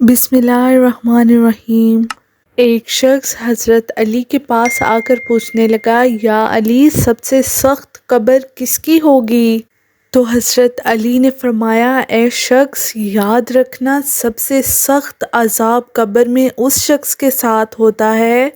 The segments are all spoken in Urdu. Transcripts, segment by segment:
بسم اللہ الرحمن الرحیم۔ ایک شخص حضرت علی کے پاس آ کر پوچھنے لگا، یا علی، سب سے سخت قبر کس کی ہوگی؟ تو حضرت علی نے فرمایا، اے شخص، یاد رکھنا سب سے سخت عذاب قبر میں اس شخص کے ساتھ ہوتا ہے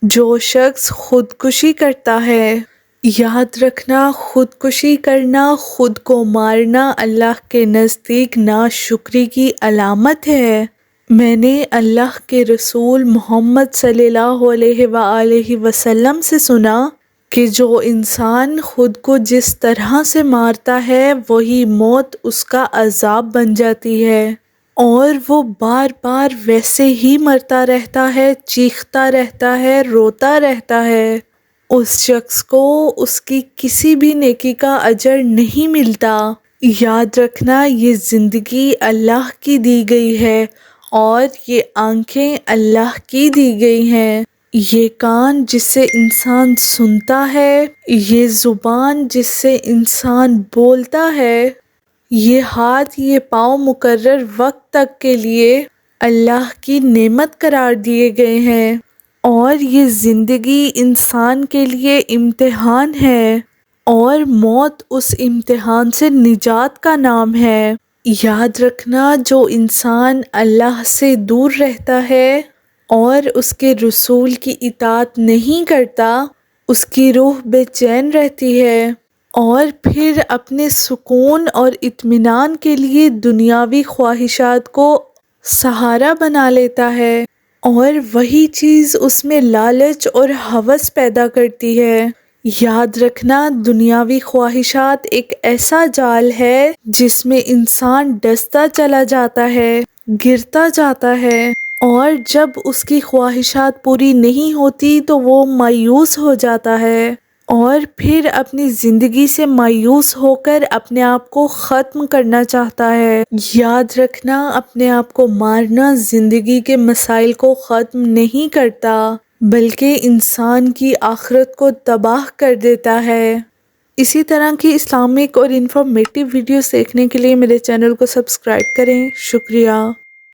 جو شخص خودکشی کرتا ہے۔ یاد رکھنا، خودکشی کرنا، خود کو مارنا اللہ کے نزدیک ناشکری کی علامت ہے۔ میں نے اللہ کے رسول محمد صلی اللہ علیہ وآلہ وسلم سے سنا کہ جو انسان خود کو جس طرح سے مارتا ہے وہی موت اس کا عذاب بن جاتی ہے، اور وہ بار بار ویسے ہی مرتا رہتا ہے، چیختا رہتا ہے، روتا رہتا ہے۔ اس شخص کو اس کی کسی بھی نیکی کا اجر نہیں ملتا۔ یاد رکھنا، یہ زندگی اللہ کی دی گئی ہے اور یہ آنکھیں اللہ کی دی گئی ہیں۔ یہ کان جس سے انسان سنتا ہے، یہ زبان جس سے انسان بولتا ہے، یہ ہاتھ، یہ پاؤں مقرر وقت تک کے لیے اللہ کی نعمت قرار دیے گئے ہیں، اور یہ زندگی انسان کے لیے امتحان ہے، اور موت اس امتحان سے نجات کا نام ہے۔ یاد رکھنا، جو انسان اللہ سے دور رہتا ہے اور اس کے رسول کی اطاعت نہیں کرتا، اس کی روح بے چین رہتی ہے، اور پھر اپنے سکون اور اطمینان کے لیے دنیاوی خواہشات کو سہارا بنا لیتا ہے، اور وہی چیز اس میں لالچ اور ہوس پیدا کرتی ہے۔ یاد رکھنا، دنیاوی خواہشات ایک ایسا جال ہے جس میں انسان ڈستا چلا جاتا ہے، گرتا جاتا ہے، اور جب اس کی خواہشات پوری نہیں ہوتی تو وہ مایوس ہو جاتا ہے، اور پھر اپنی زندگی سے مایوس ہو کر اپنے آپ کو ختم کرنا چاہتا ہے۔ یاد رکھنا، اپنے آپ کو مارنا زندگی کے مسائل کو ختم نہیں کرتا، بلکہ انسان کی آخرت کو تباہ کر دیتا ہے۔ اسی طرح کی اسلامک اور انفارمیٹیو ویڈیوز دیکھنے کے لیے میرے چینل کو سبسکرائب کریں۔ شکریہ۔